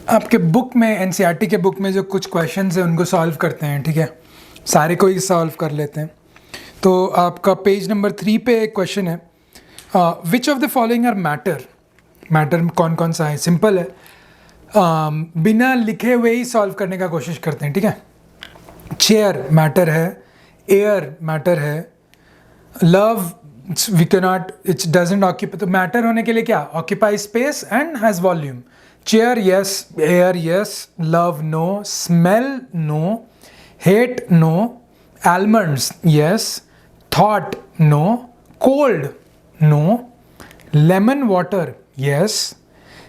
आपके बुक में, एनसीईआरटी के बुक में जो कुछ क्वेश्चंस हैं उनको सॉल्व करते हैं, ठीक है, सारे को ही सॉल्व कर लेते हैं। तो आपका पेज नंबर 3 पे एक क्वेश्चन है, which of the following are matter. Matter कौन कौन सा है, सिंपल है, बिना लिखे हुए ही सॉल्व करने का कोशिश करते हैं, ठीक है। चेयर मैटर है, एयर मैटर है, love we can not, it doesn't occupy, तो मैटर होने के लिए क्या, occupy space and has volume. Chair yes, air yes, love no, smell no, hate no, almonds yes, thought no, cold no, lemon water yes,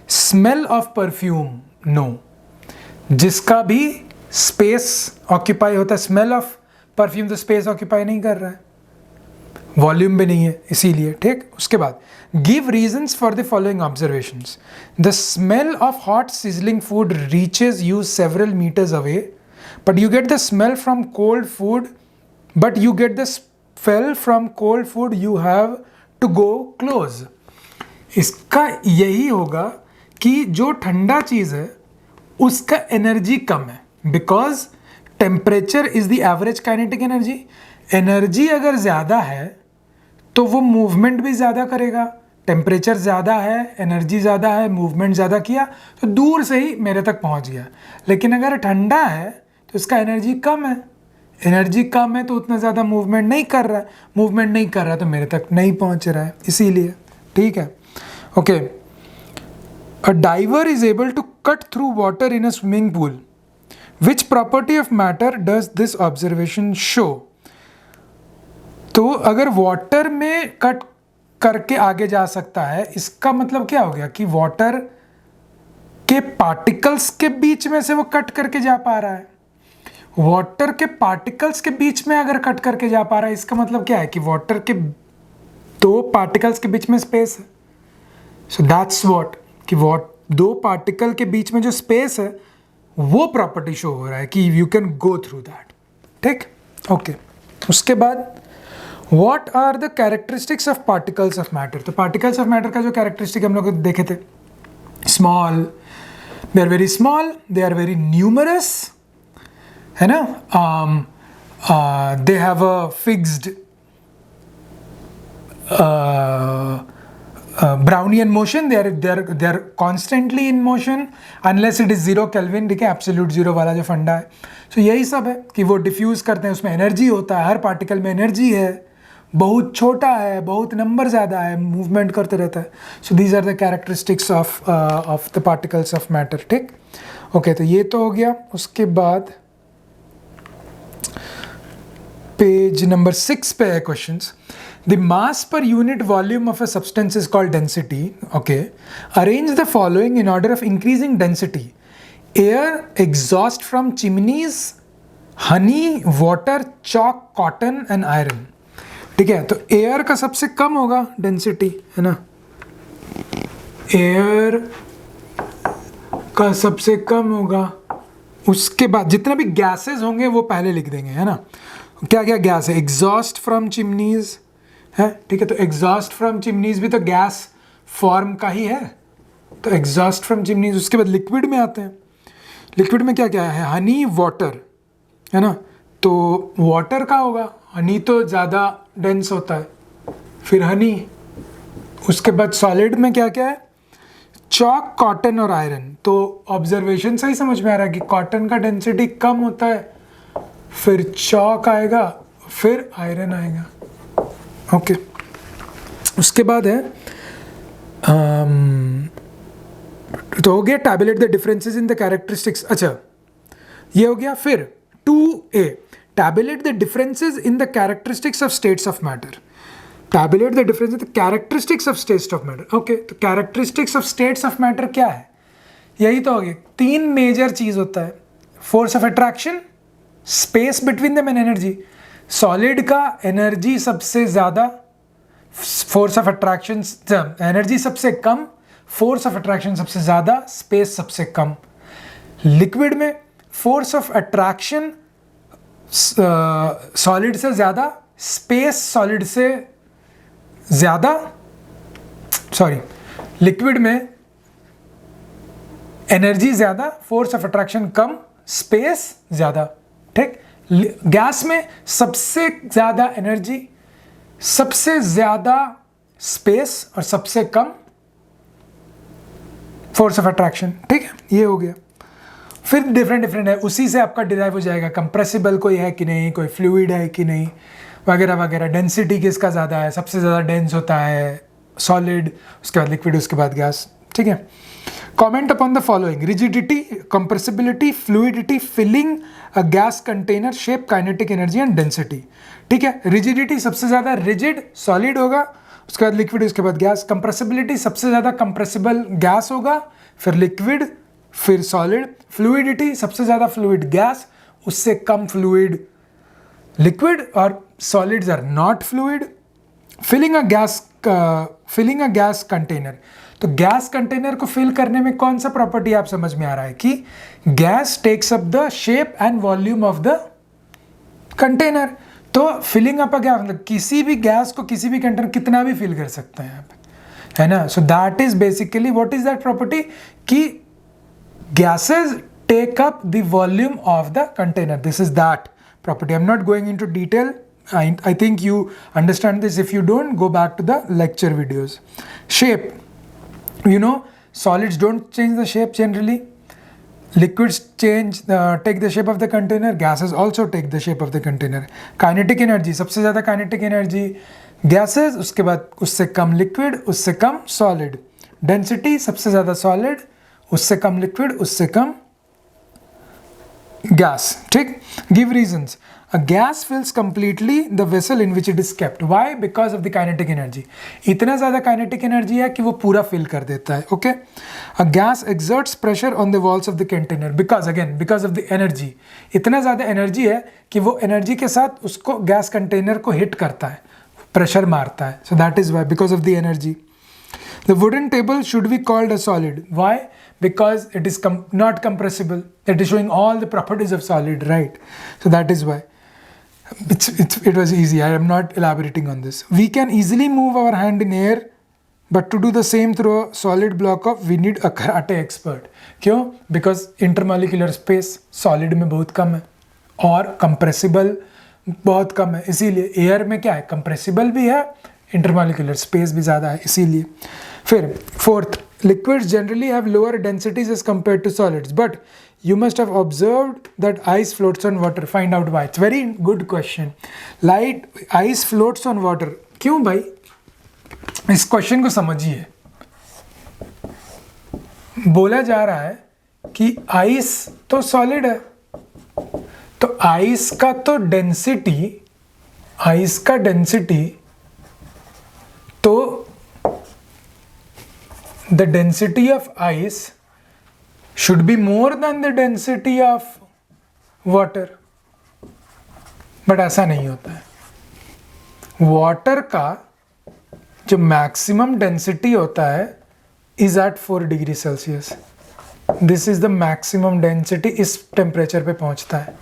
smell of perfume no। जिसका भी space occupy होता है, smell of perfume तो space occupy नहीं कर रहा है, volume भी नहीं है इसीलिए, ठीक। उसके बाद give reasons for the following observations. The smell of hot sizzling food reaches you several metres away, but you get the smell from cold food, but you get the smell from cold food you have to go close। इसका यही होगा कि जो ठंडा चीज़ है उसका energy कम है, because temperature is the average kinetic energy. Energy अगर ज़्यादा है तो वो मूवमेंट भी ज़्यादा करेगा, टेम्परेचर ज़्यादा है, एनर्जी ज़्यादा है, मूवमेंट ज़्यादा किया तो दूर से ही मेरे तक पहुंच गया। लेकिन अगर ठंडा है तो इसका एनर्जी कम है, एनर्जी कम है तो उतना ज़्यादा मूवमेंट नहीं कर रहा है, मूवमेंट नहीं कर रहा है तो मेरे तक नहीं पहुंच रहा है, इसीलिए, ठीक है। Okay, a diver is able to cut through water in a swimming pool, which property of matter does this observation show. तो अगर वाटर में कट करके आगे जा सकता है, इसका मतलब क्या हो गया कि वाटर के पार्टिकल्स के बीच में से वो कट करके जा पा रहा है। वाटर के पार्टिकल्स के बीच में अगर कट करके जा पा रहा है, इसका मतलब क्या है कि वाटर के दो पार्टिकल्स के बीच में स्पेस है। सो दैट्स व्हाट, कि दो पार्टिकल के बीच में जो स्पेस है वो प्रॉपर्टी शो हो रहा है कि you can go through that, ठीक। ओके, उसके बाद what are the characteristics of particles of matter. तो पार्टिकल्स ऑफ मैटर का जो कैरेक्टरिस्टिक हम लोग देखे थे, small, they are very small, they are very numerous, है ना, they have a fixed Brownian motion, they are constantly in motion unless it is 0 Kelvin, ठीक है, एब्सोल्यूट जीरो वाला जो फंडा है। तो यही सब है कि वो डिफ्यूज़ करते हैं, उसमें एनर्जी होता है, हर पार्टिकल में एनर्जी है, बहुत छोटा है, बहुत नंबर ज़्यादा है, मूवमेंट करते रहता है। So these are the characteristics of the particles of matter, ठीक। ओके, तो ये तो हो गया। उसके बाद पेज नंबर 6 पे है questions. The mass per unit volume of a substance is called density. Okay. Arrange the following in order of increasing density. Air, exhaust from chimneys, honey, water, chalk, cotton and iron. ठीक है, तो air का सबसे कम होगा density, है ना, air का सबसे कम होगा। उसके बाद जितने भी गैसेस होंगे वो पहले लिख देंगे, है ना। क्या क्या गैस है, एग्जॉस्ट फ्रॉम चिमनीज है, ठीक है, तो एग्जॉस्ट फ्रॉम चिमनीज भी तो गैस फॉर्म का ही है, तो एग्जॉस्ट फ्रॉम चिमनीज। उसके बाद लिक्विड में आते हैं, लिक्विड में क्या क्या है, हनी, वाटर, है ना, तो वाटर का होगा, हनी तो ज़्यादा डेंस होता है, फिर हनी। उसके बाद सॉलिड में क्या क्या है, चॉक, कॉटन और आयरन। तो ऑब्जर्वेशन से ही समझ में आ रहा है कि कॉटन का डेंसिटी कम होता है, फिर चॉक आएगा, फिर आयरन आएगा। ओके, उसके बाद है तो हो गया tabulate the differences in the characteristics. अच्छा, ये हो गया। फिर 2A, tabulate the differences in the characteristics of states of matter. Tabulate the difference in the characteristics of states of matter. Okay, तो characteristics of states of matter क्या है, यही तो हो गया। 3 मेजर चीज होता है, force of attraction, space between them and energy. Solid का एनर्जी सबसे ज़्यादा, फोर्स ऑफ अट्रैक्शन, एनर्जी सबसे कम, फोर्स ऑफ अट्रैक्शन सबसे ज़्यादा, स्पेस सबसे कम। लिक्विड में फोर्स ऑफ अट्रैक्शन सॉलिड से ज़्यादा, स्पेस सॉलिड से ज़्यादा, सॉरी, लिक्विड में एनर्जी ज़्यादा, force of attraction come, space ज़्यादा, ठीक। गैस में सबसे ज़्यादा एनर्जी, सबसे ज़्यादा स्पेस और सबसे कम फोर्स ऑफ अट्रैक्शन, ठीक है, ये हो गया। फिर डिफरेंट है, उसी से आपका डिराइव हो जाएगा कंप्रेसिबल कोई है कि नहीं, कोई फ्लूइड है कि नहीं, वगैरह वगैरह। डेंसिटी किसका ज़्यादा है, सबसे ज़्यादा डेंस होता है सॉलिड, उसके बाद लिक्विड, उसके बाद गैस, ठीक है। Comment upon the following: rigidity, compressibility, fluidity, filling a gas container, shape, kinetic energy and density, ठीक है। रिजिडिटी सबसे ज़्यादा रिजिड सॉलिड होगा, उसके बाद लिक्विड, उसके बाद गैस। कंप्रेसिबिलिटी सबसे ज़्यादा कंप्रेसिबल गैस होगा, फिर लिक्विड, फिर सॉलिड। फ्लूइडिटी सबसे ज़्यादा फ्लूइड गैस, उससे कम फ्लूइड लिक्विड, और solids are not fluid. Filling a gas container, तो गैस कंटेनर को फिल करने में कौन सा प्रॉपर्टी आप समझ में आ रहा है कि gas takes up the shape and volume of the container. तो फिलिंग अप क्या मतलब, किसी भी गैस को किसी भी कंटेनर कितना भी फिल कर सकते हैं आप, है ना। सो that is basically what is that property कि gases take up the volume of the container. This is that property. I'm not going into detail. I think you understand this. If you don't, go back to the lecture videos. Shape. You know, solids don't change the shape generally. Liquids take the shape of the container. Gases also take the shape of the container. Kinetic energy, सबसे ज़्यादा kinetic energy gases, उसके बाद उससे कम liquid, उससे कम solid. Density, सबसे ज़्यादा solid, उससे कम लिक्विड, उससे कम गैस, ठीक। Give reasons: a gas fills completely the vessel in which it is kept. Why? Because of the kinetic energy. इतना ज़्यादा काइनेटिक एनर्जी है कि वो पूरा फिल कर देता है, okay. A gas exerts pressure on the walls of the container, because of the energy. इतना ज़्यादा एनर्जी है कि वो एनर्जी के साथ उसको गैस कंटेनर को हिट करता है, प्रेशर मारता है। So that is why, because of the energy. The wooden table should be called a solid. Why? Because it is not compressible. It is showing all the properties of solid, right? So that is why. It was easy. I am not elaborating on this. We can easily move our hand in air, but to do the same through a solid block we need a karate expert. क्यों? Because intermolecular space solid में बहुत कम है और compressible बहुत कम है, इसीलिए air में क्या है, compressible भी है, इंटरमॉलिक्यूलर स्पेस भी ज़्यादा है, इसीलिए। फिर fourth, liquids generally have lower densities as compared to solids, but you must have observed that ice floats on water. Find out why. It's very good question. Ice floats on water, क्यों भाई? इस question को समझिए। बोला जा रहा है कि आइस तो सॉलिड है, तो आइस का डेंसिटी तो the density of ice should be more than the density of water, but ऐसा नहीं होता है। वाटर का जो मैक्सिमम डेंसिटी होता है is at 4 degree Celsius. This is the maximum density, इस टेम्परेचर पे पहुंचता है।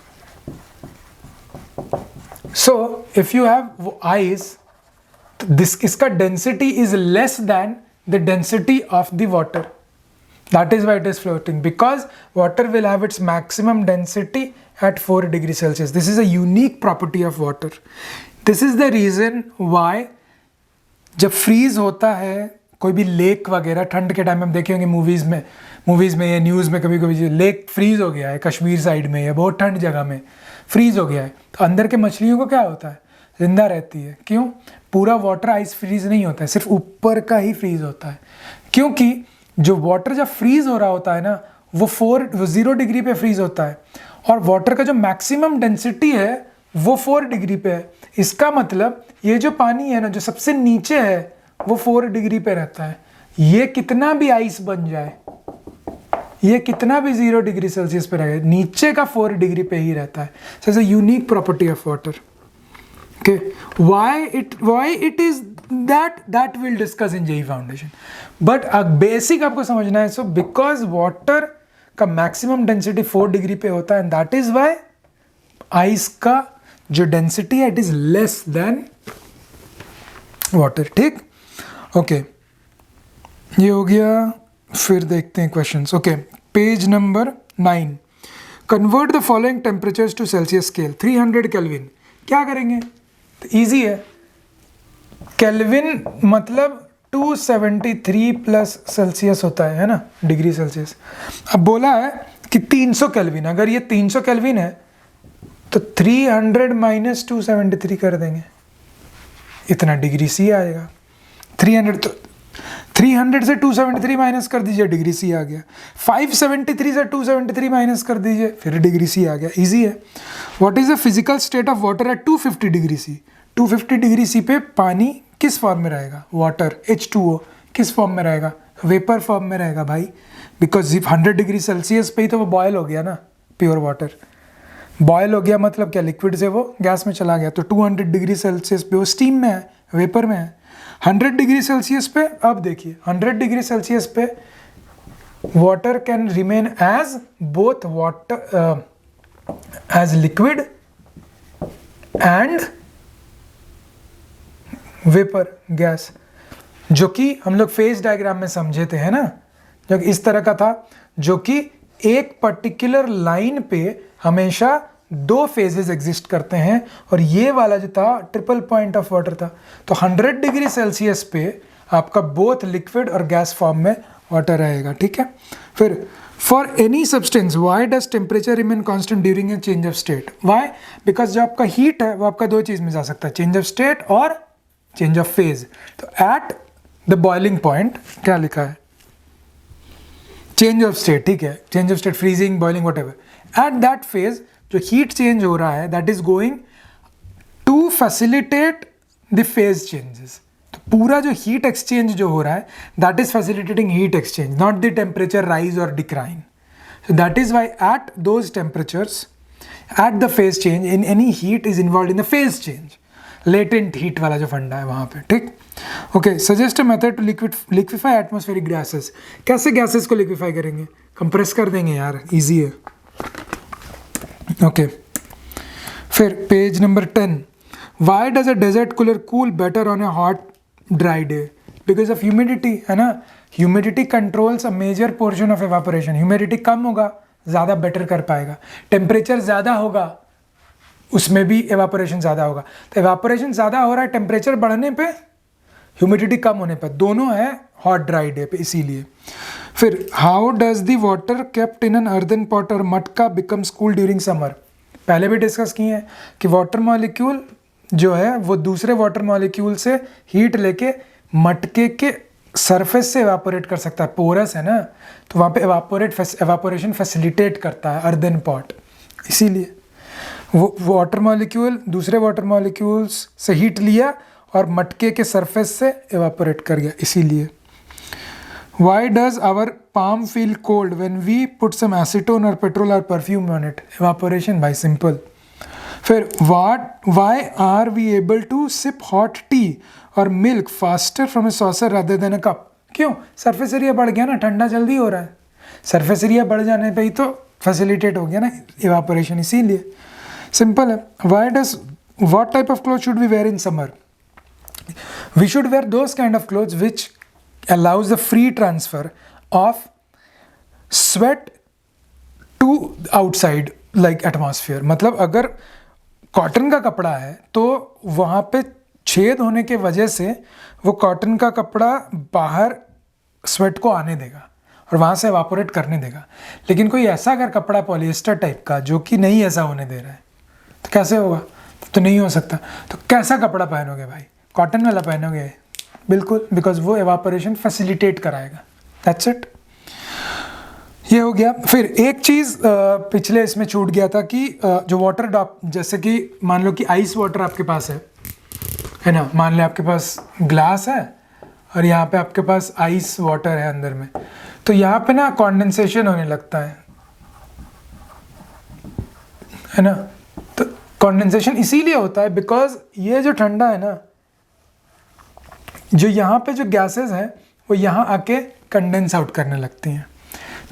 So if you have ice, इसका density is less than the density of the water. That is why it is floating, because water will have its maximum density at 4 degrees Celsius. This is a unique property of water. This is the reason why जब freeze होता है कोई भी lake वगैरह, ठंड के time में हम देखे होंगे मूवीज़ में या न्यूज़ में, कभी कभी लेक फ्रीज हो गया है कश्मीर साइड में या बहुत ठंड जगह में फ्रीज हो गया है, तो अंदर के मछलियों को क्या होता है, जिंदा रहती है। क्यों? पूरा वाटर आइस फ्रीज नहीं होता है, सिर्फ ऊपर का ही फ्रीज होता है, क्योंकि जो वाटर जब फ्रीज हो रहा होता है ना, वो 0 डिग्री पे फ्रीज होता है, और वाटर का जो मैक्सिमम डेंसिटी है वो 4 डिग्री पे है। इसका मतलब ये जो पानी है ना, जो सबसे नीचे है, वो 4 डिग्री पे रहता है। ये कितना भी आइस बन जाए, ये कितना भी 0 डिग्री सेल्सियस पे रहेगा, नीचे का 4 डिग्री पे ही रहता है। So it's a unique property of water. Okay, why it is that we'll discuss in JEE Foundation, but basic आपको समझना है। So because water का maximum density 4 डिग्री पे होता है, and that is why ice का जो density है it is less than water, ठीक? Okay, ये हो गया। फिर देखते हैं questions. Okay, page number 9। Convert the following temperatures to Celsius scale. 300 kelvin क्या करेंगे? तो ईजी है। केल्विन मतलब 273 प्लस सेल्सियस होता है ना, डिग्री सेल्सियस। अब बोला है कि 300 केल्विन, अगर ये 300 केल्विन है तो 300 माइनस 273 कर देंगे, इतना डिग्री सी आएगा। 300 तो 300 से 273 माइनस कर दीजिए, डिग्री सी आ गया। 573 से 273 माइनस कर दीजिए, फिर डिग्री सी आ गया। इजी है। What is the physical state of water at 250 degree C? 250 degree C पे पानी किस फॉर्म में रहेगा? वाटर H2O किस फॉर्म में रहेगा? वेपर फॉर्म में रहेगा भाई, बिकॉज 100 डिग्री सेल्सियस पे ही तो वो बॉयल हो गया ना, प्योर वाटर। बॉयल हो गया मतलब क्या? लिक्विड से वो गैस में चला गया। तो 200 डिग्री सेल्सियस पे वो स्टीम में है, वेपर में है। 100 डिग्री सेल्सियस पे, अब देखिए 100 डिग्री सेल्सियस पे water can remain as both water as liquid and vapour, gas, जो कि हम लोग फेज डायग्राम में समझे थे, है ना, जो इस तरह का था, जो कि एक पर्टिकुलर लाइन पे हमेशा 2 फेजेस एग्जिस्ट करते हैं, और ये वाला जो था ट्रिपल पॉइंट ऑफ वाटर था। तो 100 डिग्री सेल्सियस पे आपका बोथ लिक्विड और गैस फॉर्म में वाटर रहेगा, ठीक है। फिर for any substance why does temperature remain constant during a change of state? Why? Because जो आपका हीट है वो आपका 2 चीज़ में जा सकता है, चेंज ऑफ स्टेट और चेंज ऑफ फेज। तो एट द बॉइलिंग पॉइंट क्या लिखा है? चेंज ऑफ स्टेट, ठीक है, change of state, freezing, boiling, whatever. At that phase जो हीट चेंज हो रहा है, that is going to facilitate the phase changes. तो पूरा जो हीट एक्सचेंज जो हो रहा है, that is facilitating heat exchange, not the temperature rise और decline. So that is why at those temperatures, at the phase change, in any heat is involved in the phase change. Latent heat वाला जो फंडा है वहाँ पे, ठीक। Okay, suggest a method to liquefy atmospheric gases. कैसे gases को liquefy करेंगे? कंप्रेस कर देंगे यार, इजी है। ओके, फिर page number 10। Why does a desert cooler cool better on a hot dry day? Because of humidity, है ना। Humidity controls a major portion of evaporation. Humidity कम होगा, ज़्यादा बेटर कर पाएगा। टेम्परेचर ज़्यादा होगा, उसमें भी एवापोरेशन ज़्यादा होगा। तो एवापोरेशन ज़्यादा हो रहा है टेम्परेचर बढ़ने पे, ह्यूमिडिटी कम होने पर, दोनों है हॉट ड्राई डे पे, इसीलिए। फिर how does the water kept in an earthen pot और मटका बिकम्स कूल ड्यूरिंग समर? पहले भी डिस्कस किए हैं कि वाटर मॉलिक्यूल जो है वो दूसरे वाटर मॉलिक्यूल से हीट लेके मटके के सरफेस से एवापोरेट कर सकता है, पोरस है ना, तो वहाँ पे एवापोरेशन फैसिलिटेट करता है अर्दन पॉट, इसीलिए। वो वाटर मॉलिक्यूल दूसरे वाटर मॉलिक्यूल्स से हीट लिया और मटके के सरफेस से एवापोरेट कर गया, इसीलिए। Why does our palm feel cold when we put some acetone or petrol or perfume on it? Evaporation भाई, सिंपल। फिर why are we able to sip hot tea or milk faster from a saucer rather than a cup? क्यों? Surface area बढ़ गया ना, ठंडा जल्दी हो रहा है। सरफेस एरिया बढ़ जाने पे ही तो फैसिलिटेट हो गया ना इवापोरेशन, इसीलिए। सिंपल है। Why does what type of cloth should we wear in summer? We should wear those kind of clothes which allows the free transfer of sweat to outside like atmosphere। मतलब अगर cotton का कपड़ा है तो वहाँ पे छेद होने के वजह से वो कॉटन का कपड़ा बाहर स्वेट को आने देगा और वहाँ से एवापोरेट करने देगा। लेकिन कोई ऐसा अगर कपड़ा पॉलिएस्टर टाइप का जो कि नहीं ऐसा होने दे रहा है तो कैसे होगा? तो नहीं हो सकता। तो कैसा कपड़ा पहनोगे भाई? कॉटन वाला पहनोगे, बिल्कुल, बिकॉज वो एवापोरेशन फैसिलिटेट कराएगा। दैट्स इट, ये हो गया। फिर एक चीज़ पिछले इसमें छूट गया था कि जो वाटर ड्रॉप, जैसे कि मान लो कि आइस वाटर आपके पास है ना, मान लो आपके पास ग्लास है और यहाँ पे आपके पास आइस वाटर है अंदर में, तो यहाँ पे ना कॉन्डेंसेशन होने लगता है ना। तो कॉन्डेंसेशन इसीलिए होता है बिकॉज ये जो ठंडा है ना, जो यहाँ पे जो गैसेस हैं वो यहाँ आके कंडेंस आउट करने लगती हैं।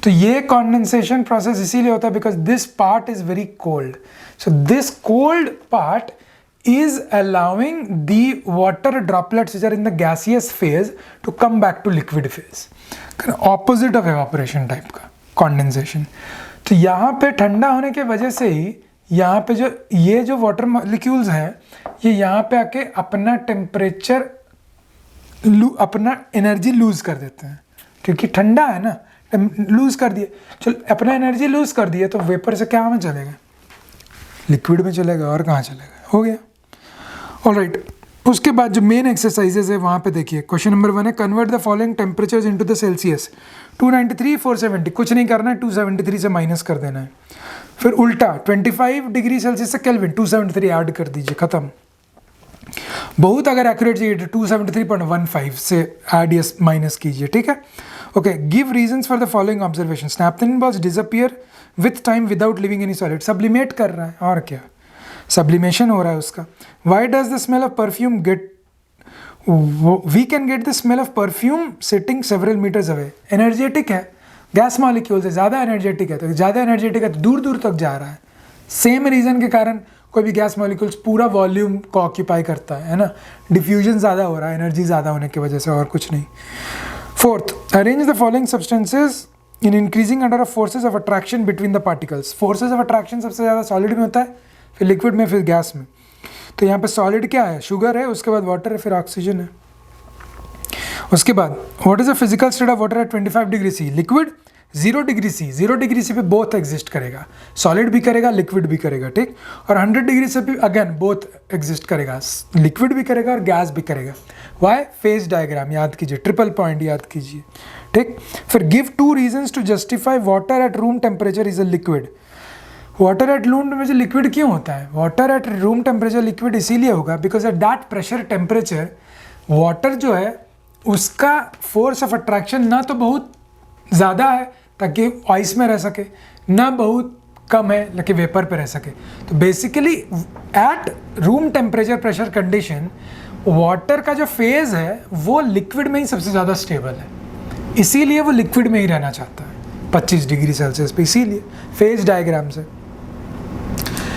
तो ये कंडेंसेशन प्रोसेस इसीलिए होता है because this part is very cold. So this cold part is allowing the water droplets which are in the gaseous phase to come back to liquid phase. Opposite of evaporation type का condensation. तो यहाँ पे ठंडा होने के वजह से ही यहाँ पे जो ये जो वाटर मॉलिक्यूल्स हैं ये यहाँ पे आके अपना टेम्परेचर अपना एनर्जी लूज कर देते हैं, क्योंकि ठंडा है ना, लूज कर दिए, चलो अपना एनर्जी लूज कर दिए तो वेपर से क्या में चलेगा, लिक्विड में चलेगा, और कहाँ चलेगा, हो गया। ऑलराइट, उसके बाद जो मेन एक्सरसाइजेज है वहाँ पे देखिए, क्वेश्चन नंबर 1 है convert the following temperatures into the Celsius, 293 470, कुछ नहीं करना है, 273 से माइनस कर देना है। फिर उल्टा 25 डिग्री सेल्सियस से केल्विन 273 ऐड कर दीजिए, खत्म। बहुत अगर एक्यूरेट चाहिए तो 273.15 से ऐड या माइनस कीजिए, ठीक है। Okay, give reasons for the following observation, naphthalene balls disappear with time without leaving any solid, sublimate कर रहा है, और क्या, सब्लिमेशन हो रहा है उसका। Why does the smell of perfume get, we can get the smell of perfume sitting several metres away, energetic है, गैस मॉलिक्यूल से ज़्यादा एनर्जेटिक है, तो ज़्यादा एनर्जेटिक है तो दूर दूर तक जा रहा है। सेम रीज़न के कारण कोई भी गैस मॉलिक्यूल्स पूरा वॉल्यूम को ऑक्यूपाई करता है ना, डिफ्यूजन ज़्यादा हो रहा है एनर्जी ज़्यादा होने की वजह से, और कुछ नहीं। Fourth, arrange the following substances in increasing under of forces of attraction between the particles, forces of attraction सबसे ज़्यादा सॉलिड में होता है, फिर लिक्विड में, फिर गैस में। तो यहाँ पे सॉलिड क्या है, शुगर है, उसके बाद वाटर है, फिर ऑक्सीजन है। उसके बाद what is the physical state of water at 25 degree C, liquid 0 degree C, 0 degree C पे बोथ एग्जिस्ट करेगा, सॉलिड भी करेगा, लिक्विड भी करेगा, ठीक। और 100 डिग्री से भी अगेन बोथ एग्जिस्ट करेगा, लिक्विड भी करेगा और गैस भी करेगा। वाई, फेज डायग्राम याद कीजिए, ट्रिपल पॉइंट याद कीजिए, ठीक। फिर give 2 reasons to justify water at room temperature is a liquid, water at room temperature liquid क्यों होता है, water at room temperature liquid इसीलिए होगा because at that pressure temperature water जो है उसका फोर्स ऑफ अट्रैक्शन ना तो बहुत ज़्यादा है ताकि आइस में रह सके, ना बहुत कम है लेकिन वेपर पे रह सके। तो basically eight room temperature pressure condition water का जो फेज़ है वो लिक्विड में ही सबसे ज़्यादा स्टेबल है, इसीलिए वो लिक्विड में ही रहना चाहता है 25 डिग्री सेल्सियस पे, इसीलिए फेज डायग्राम से।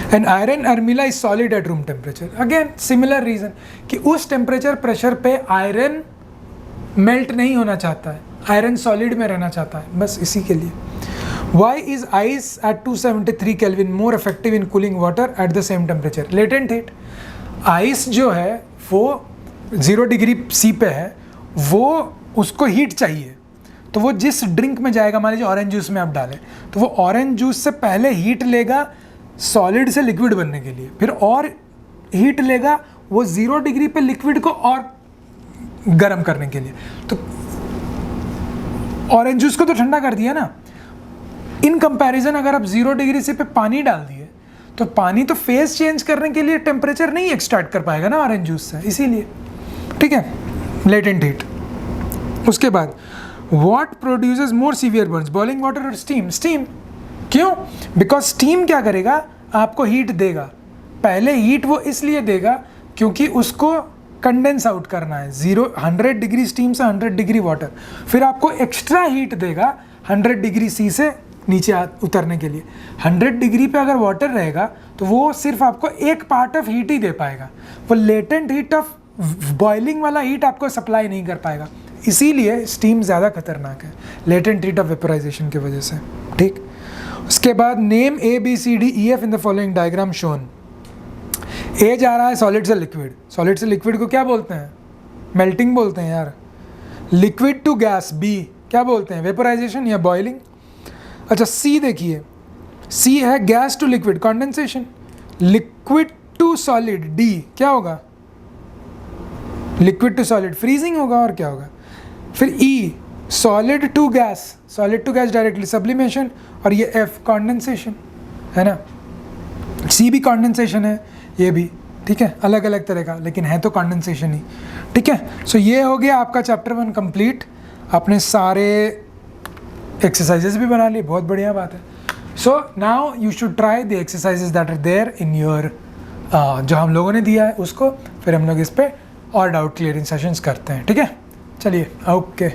एंड आयरन अर्मिला is solid at room temperature, again similar reason कि उस टेम्परेचर प्रेशर पे आयरन मेल्ट नहीं होना चाहता है, आयरन सॉलिड में रहना चाहता है, बस इसी के लिए। Why is ice at 273 kelvin more effective in cooling water at the same temperature, latent heat, ice जो है वो 0 डिग्री सी पे है, वो उसको हीट चाहिए, तो वो जिस ड्रिंक में जाएगा, मान लीजिए ऑरेंज जूस में आप डालें तो वो ऑरेंज जूस से पहले हीट लेगा सॉलिड से लिक्विड बनने के लिए, फिर और हीट लेगा वो 0 डिग्री पे लिक्विड को और गर्म करने के लिए। तो ऑरेंज जूस को तो ठंडा कर दिया ना, इन कंपैरिजन अगर आप 0 डिग्री से पे पानी डाल दिए तो पानी तो फेज चेंज करने के लिए टेम्परेचर नहीं एक्सट्रैक्ट कर पाएगा ना ऑरेंज जूस से, इसीलिए, ठीक है, लेटेंट हीट। उसके बाद what produces more severe Burns, boiling water और स्टीम, स्टीम क्यों, बिकॉज स्टीम क्या करेगा, आपको हीट देगा, पहले हीट वो इसलिए देगा क्योंकि उसको कंडेंस आउट करना है, 100 डिग्री स्टीम से 100 डिग्री वाटर, फिर आपको एक्स्ट्रा हीट देगा 100 डिग्री सी से नीचे उतरने के लिए। 100 डिग्री पे अगर वाटर रहेगा तो वो सिर्फ आपको एक पार्ट ऑफ हीट ही दे पाएगा, वो लेटेंट हीट ऑफ बॉइलिंग वाला हीट आपको सप्लाई नहीं कर पाएगा, इसीलिए स्टीम ज़्यादा खतरनाक है लेटेंट हीट ऑफ वेपराइजेशन की वजह से, ठीक। उसके बाद name ABCDEF in the following diagram shown, A जा रहा है सॉलिड से लिक्विड, सॉलिड से लिक्विड को क्या बोलते हैं, मेल्टिंग बोलते हैं यार, लिक्विड टू गैस बी क्या बोलते हैं, वेपराइजेशन या बॉइलिंग। अच्छा सी देखिए, सी है gas to liquid condensation, liquid to solid D क्या होगा, लिक्विड टू सॉलिड फ्रीजिंग होगा, और क्या होगा। फिर E solid to gas directly sublimation, और ये एफ कंडेंसेशन है ना, सी भी कंडेंसेशन है, ये भी, ठीक है, अलग अलग तरह का लेकिन है तो कंडेंसेशन ही, ठीक है। सो ये हो गया आपका चैप्टर 1 कंप्लीट, आपने सारे एक्सरसाइजेस भी बना लिए, बहुत बढ़िया बात है। So now you should try the exercises that are there in your, जो हम लोगों ने दिया है उसको, फिर हम लोग इस पर और डाउट क्लियरिंग सेशंस करते हैं, ठीक है। चलिए, ओके।